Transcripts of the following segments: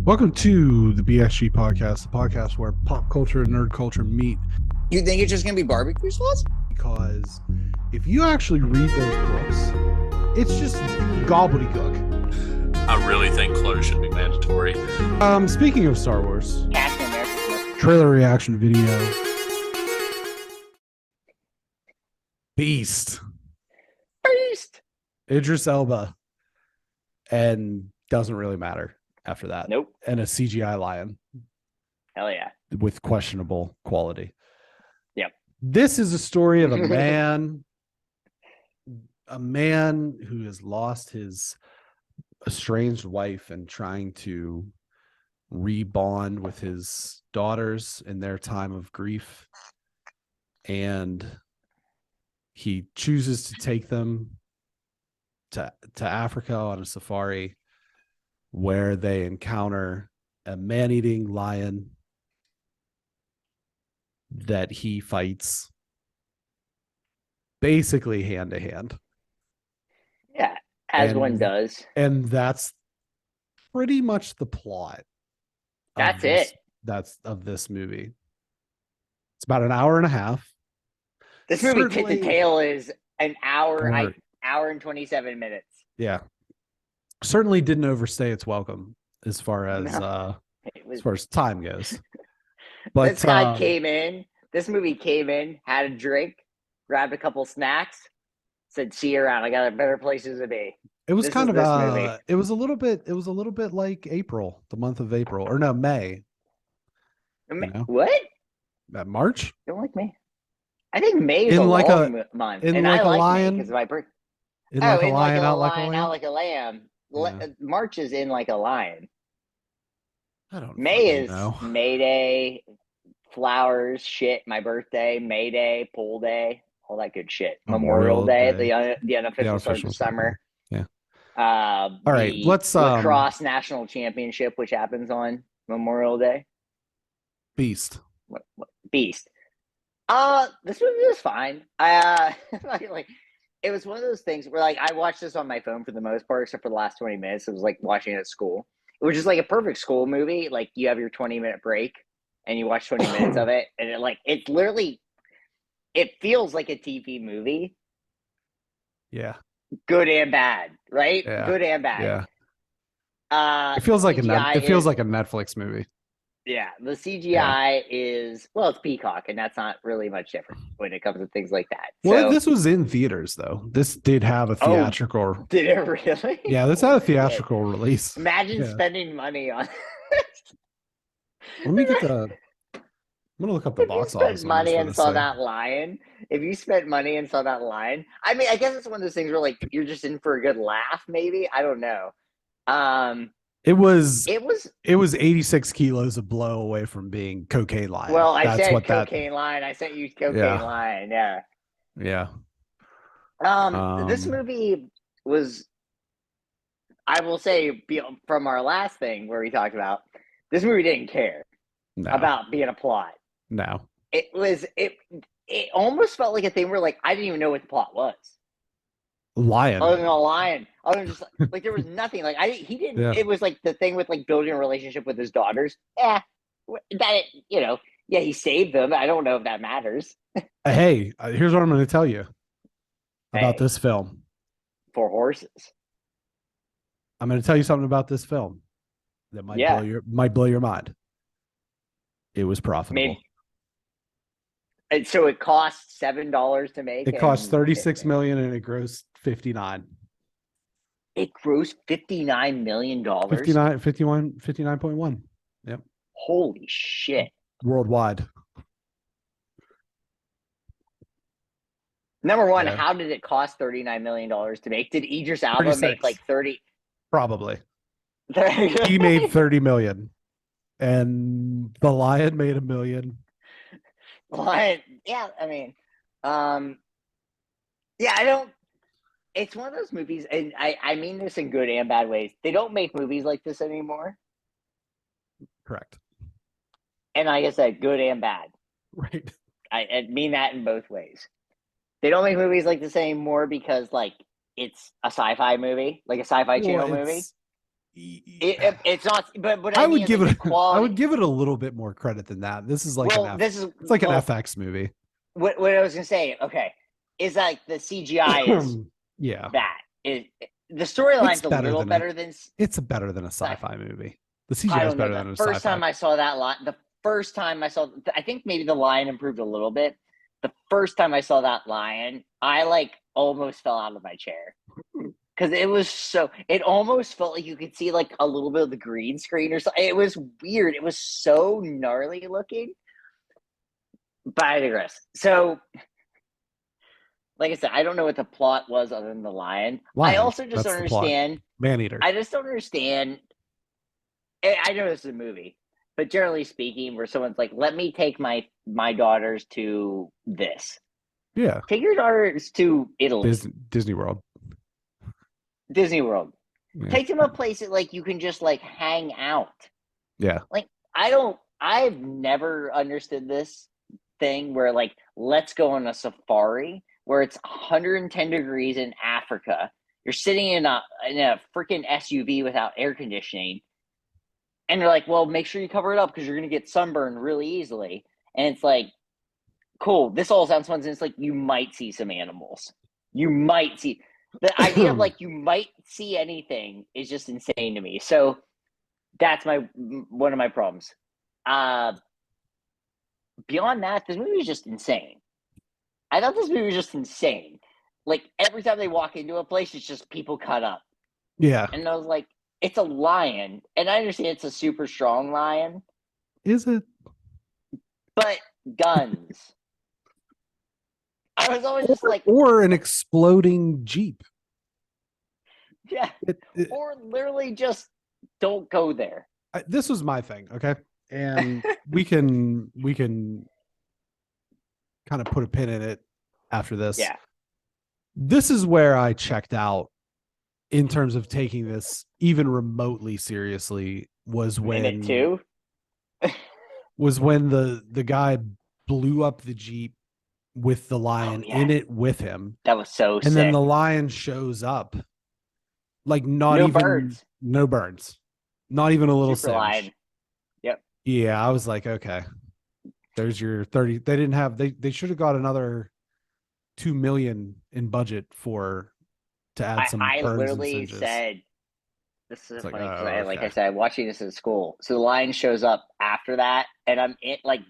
Welcome to the BXG Podcast, the podcast where pop culture and nerd culture meet. You think it's just going to be barbecue sauce? Because if you actually read those books, it's just gobbledygook. I really think clothes should be mandatory. Speaking of Star Wars, Captain America. trailer reaction video. Beast. Idris Elba. And doesn't really matter after that. Nope. And a CGI Lion. Hell yeah. With questionable quality. Yep. This is a story of a man who has lost his estranged wife and trying to rebond with his daughters in their time of grief. And he chooses to take them to Africa on a safari where they encounter a man-eating lion that he fights basically hand to hand. Yeah, as one does. And that's pretty much the plot. That's it. That's of this movie. It's about an hour and a half. This movie, tit to tail, is an hour and 27 minutes. Yeah. Certainly didn't overstay its welcome as far as time goes. But this guy came in, this movie came in, had a drink, grabbed a couple snacks, said, "See you around. I got better places to be." It was kind of it was a little bit like April, the month of April, or no, May. What? March? Don't like me. I think May is a long month. In like a lion. Because my birthday. In like a lion, out like a lamb. Out like a lamb. Yeah. March is in like a lion. I don't. May is May Day, flowers, shit. My birthday, May Day, pool day, all that good shit. Memorial Day, the unofficial start of summer. Yeah. All right, let's lacrosse national championship, which happens on Memorial Day. Beast. What Beast? This movie was fine. Like it was one of those things where like I watched this on my phone for the most part, except for the last 20 minutes. It was like watching it at school. It was just like a perfect school movie. Like you have your 20-minute break and you watch 20 minutes of it, and it literally feels like a TV movie. Yeah. Good and bad, right? Yeah. Good and bad. Yeah. It feels like a Netflix movie. Yeah, the CGI is, well, it's Peacock, and that's not really much different when it comes to things like that. Well, this was in theaters, though. This did have a theatrical. Oh, did it really? Yeah, this had a theatrical release. Imagine spending money on Let me get I'm gonna look up the box office. If you spent money and saw that lion, I mean, I guess it's one of those things where like you're just in for a good laugh, maybe. I don't know. It was 86 kilos of blow away from being Cocaine Lion. Well, I said Cocaine Lion. I sent you Cocaine Lion. Yeah. Yeah. This movie was, I will say, from our last thing where we talked about, this movie didn't care about being a plot. No. It almost felt like a thing where like I didn't even know what the plot was. Lion. Other than a lion. Other than just like there was nothing. Like he didn't. Yeah. It was like the thing with like building a relationship with his daughters. He saved them. I don't know if that matters. Hey, here's what I'm going to tell you about this film. 4 horses. I'm going to tell you something about this film that might blow your mind. It was profitable. And so it cost $7 to make. It cost $36 million and it grossed $59. It grossed $59 million. 59.1. Yep. Holy shit. Worldwide. Number one, how did it cost $39 million to make? Did Idris Elba make like 30? Probably. He made $30 million. And the Lion made $1 million. It's one of those movies, and I mean this in good and bad ways. They don't make movies like this anymore. Correct. And like I said, good and bad. Right. I mean that in both ways. They don't make movies like this anymore because like it's a sci-fi movie, like a sci-fi channel movie. It's not, but I I would mean, give like, it. the quality. I would give it a little bit more credit than that. This is like it's like an FX movie. What I was gonna say, okay, is like the CGI is yeah. that is the storyline's a little better than it's better than a sci-fi movie. The CGI I is don't know. better than The a first sci-fi. time I saw that line, the first time I saw, I think maybe the lion improved a little bit. The first time I saw that lion, I like almost fell out of my chair because it was so. It almost felt like you could see like a little bit of the green screen or something. It was weird. It was so gnarly looking. But I digress. So, like I said, I don't know what the plot was other than the lion. I also just don't understand. Man-eater. I just don't understand. I know this is a movie, but generally speaking, where someone's like, "Let me take my daughters to this." Yeah. Take your daughters to Italy. Disney World. Disney World. Yeah. Take them a place that like you can just like hang out. Yeah. Like I've never understood this thing where like let's go on a safari where it's 110 degrees in Africa. You're sitting in a freaking SUV without air conditioning. And they're like, well, make sure you cover it up because you're going to get sunburned really easily. And it's like, cool. This all sounds fun. And it's like, you might see some animals. You might see. The idea of like, you might see anything is just insane to me. So that's one of my problems. Beyond that, this movie is just insane. I thought this movie was just insane. Like, every time they walk into a place, it's just people cut up. Yeah. And I was like, it's a lion, and I understand it's a super strong lion. Is it? But guns. I was always just like... Or an exploding Jeep. Yeah. Or literally just don't go there. This was my thing, okay? And we can kind of put a pin in it after this. Yeah. This is where I checked out in terms of taking this even remotely seriously was when the guy blew up the Jeep with the lion in it with him. That was so sick. And then the lion shows up. Like no burns. Not even a little super lion. Yep. Yeah, I was like, okay. There's your 30. They didn't have they should have got another 2 million in budget to add some I burns literally and singes. Said this is like, funny because okay. like I said, watching this at school. So the lion shows up after that, and I'm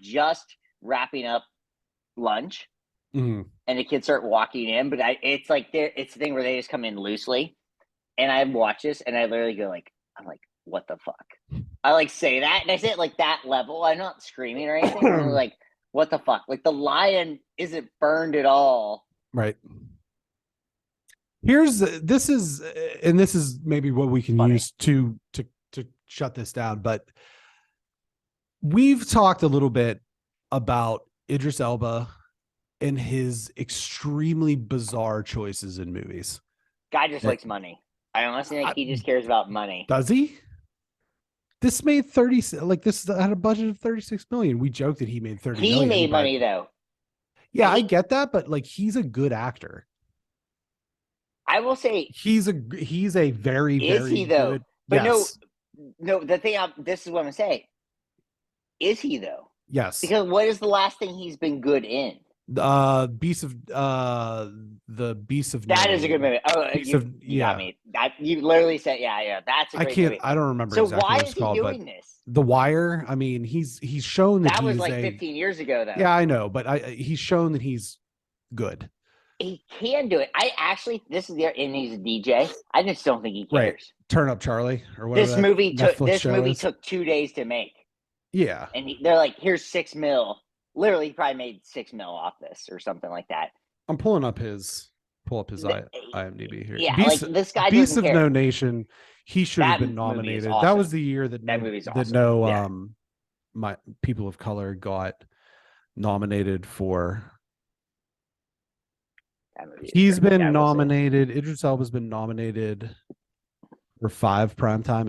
just wrapping up lunch, and the kids start walking in, but it's like it's the thing where they just come in loosely, and I watch this, and I literally go like, I'm like, what the fuck? I like say that, and I say it like that level. I'm not screaming or anything. I'm like, what the fuck? Like the lion isn't burned at all. Right. This is maybe what we can use to shut this down, but we've talked a little bit about Idris Elba and his extremely bizarre choices in movies. Guy just likes money. I honestly think he just cares about money. Does he? This made 30, like this had a budget of 36 million. We joked that he made 30 million. He made money though. Yeah, I get that, but like he's a good actor. I will say he's a very, is very he though? good. But yes. no, the thing this is what I'm saying. Is he though? Yes. Because what is the last thing he's been good in? The Beast of That is a good movie. Oh, you got me. You literally said, yeah. That's a great movie. I don't remember. So exactly why what it's is he called, doing this? The Wire. I mean, he's shown that was like 15 years ago, though. Yeah, I know, but he's shown that he's good. He can do it. This is and he's a DJ. I just don't think he cares. Right. Turn Up Charlie or whatever. This movie took 2 days to make. Yeah, and they're like, here's $6 million. Literally, he probably made $6 million off this or something like that. I'm pulling up his IMDb here. Yeah, like this guy. Beast of No Nation. He should have been nominated. Awesome. That was the year that movie's awesome. My people of color got nominated for. He's been nominated. Idris Elba's been nominated for 5 Primetime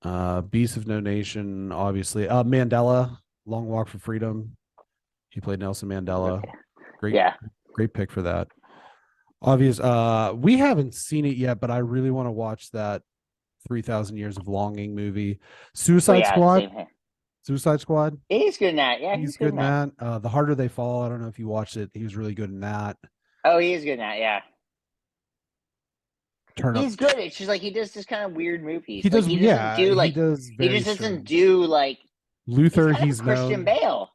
Emmys. Beast of No Nation, obviously. Mandela, Long Walk for Freedom. He played Nelson Mandela. Great pick for that. Obvious. We haven't seen it yet, but I really want to watch that 3,000 Years of Longing movie. But Suicide yeah, Squad. same here. Suicide Squad. He's good in that. Yeah, He's he's good good in in that. that. The Harder They Fall. I don't know if you watched it. He was really good in that. Oh, he is good in that. Yeah, Turn Up. he's good. It's just like he does this kind of weird movies. He Like does. he doesn't Yeah, do he like does he very just doesn't strange. do like he's Luther. kind of a He's Christian known. Bale.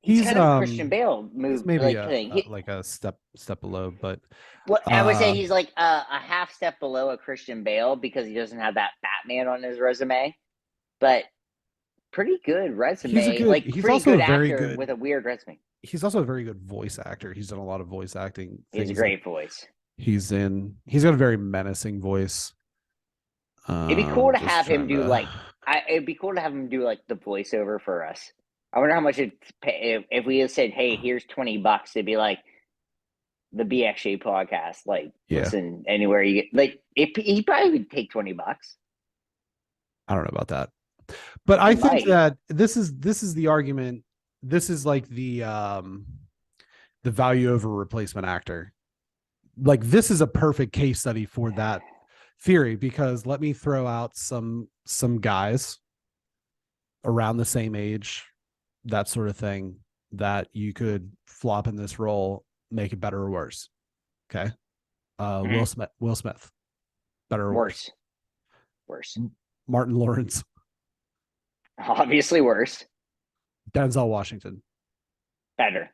He's He's kind of a Christian Bale he's move maybe like thing. He, like a step below, but what I would say uh he's like a half step below a Christian Bale because he doesn't have that Batman on his resume, but pretty good resume. Like he's pretty also good a very actor good with a weird resume. he's also a very good voice actor. He's done a lot of voice acting He has a things that great voice. he's in. He's got a very menacing voice. It'd be cool to Just have him trying do to like it'd be cool to have him do like the voiceover for us. I wonder how much it'd pay if we had said, "Hey, here's $20." It'd be like the BXG podcast. Like, yeah. listen, anywhere you get, like, he probably would take $20. I don't know about that. But I think that this is the argument. This is like the value over replacement actor. Like this is a perfect case study for that theory, because let me throw out some guys around the same age, that sort of thing, that you could flop in this role, make it better or worse. Okay. Will Smith. Better or worse? Worse. Martin Lawrence. Obviously worse. Denzel Washington. Better.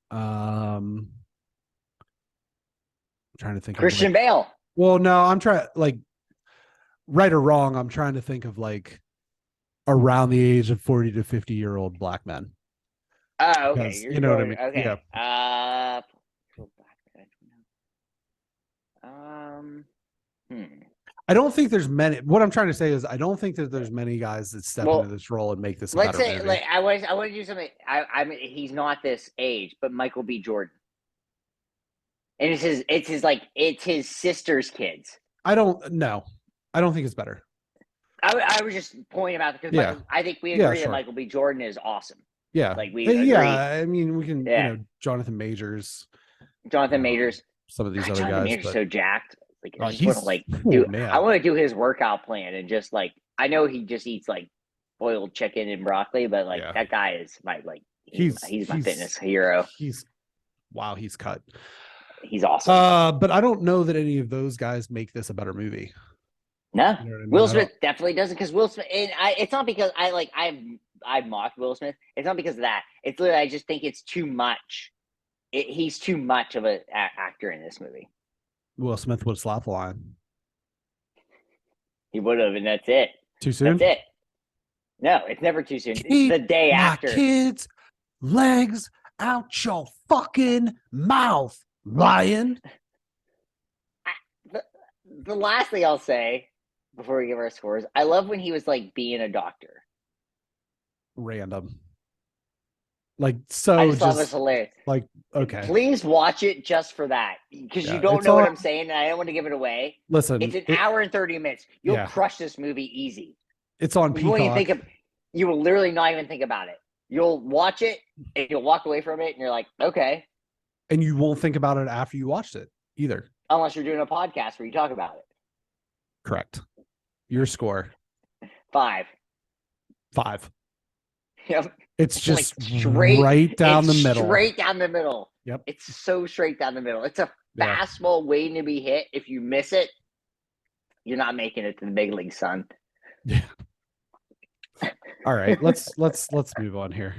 I'm trying to think Christian of Bale. Well, no, I'm trying, like, right or wrong, I'm trying to think of like around the age of 40 to 50-year-old black men. Oh, okay. You know what I mean? Okay. Yeah. I don't think there's many. What I'm trying to say is I don't think that there's many guys that step into this role and make this a let's better say movie. like I want to do something. I mean, he's not this age, but Michael B. Jordan. And it's his sister's kids. I don't think it's better. I was just pointing about because I think we agree that Michael B. Jordan is awesome. Yeah, like we agree. I mean, we can Jonathan Majors, some of these other guys. Majors so jacked. Like I he's want to I want to do his workout plan and just like I know he just eats like boiled chicken and broccoli, but like that guy is my he's my fitness hero. He's cut. He's awesome. But I don't know that any of those guys make this a better movie. No, you know what I mean? Will Smith definitely doesn't, because Will Smith, and it's not because I mocked Will Smith. It's not because of that. It's literally I just think it's too much. He's too much of an actor in this movie. Will Smith would slap the line. He would have, and that's it. Too soon? That's it. No, it's never too soon. Keep it's the day after. Kids' legs out your fucking mouth, lion. The last thing I'll say before we give our scores, I love when he was like being a doctor. Random. Like, so I just thought it was hilarious. Like, okay. Please watch it just for that, because you don't know what I'm saying, and I don't want to give it away. Listen, it's an hour and 30 minutes. You'll crush this movie easy. It's on Peacock. You will literally not even think about it. You'll watch it, and you'll walk away from it, and you're like, okay. And you won't think about it after you watched it either. Unless you're doing a podcast where you talk about it. Correct. Your score? 5. Yep. It's just straight, right down the middle. Straight down the middle. Yep. It's so straight down the middle. It's a fastball waiting to be hit. If you miss it, you're not making it to the big league, son. Yeah. All right. Let's move on here.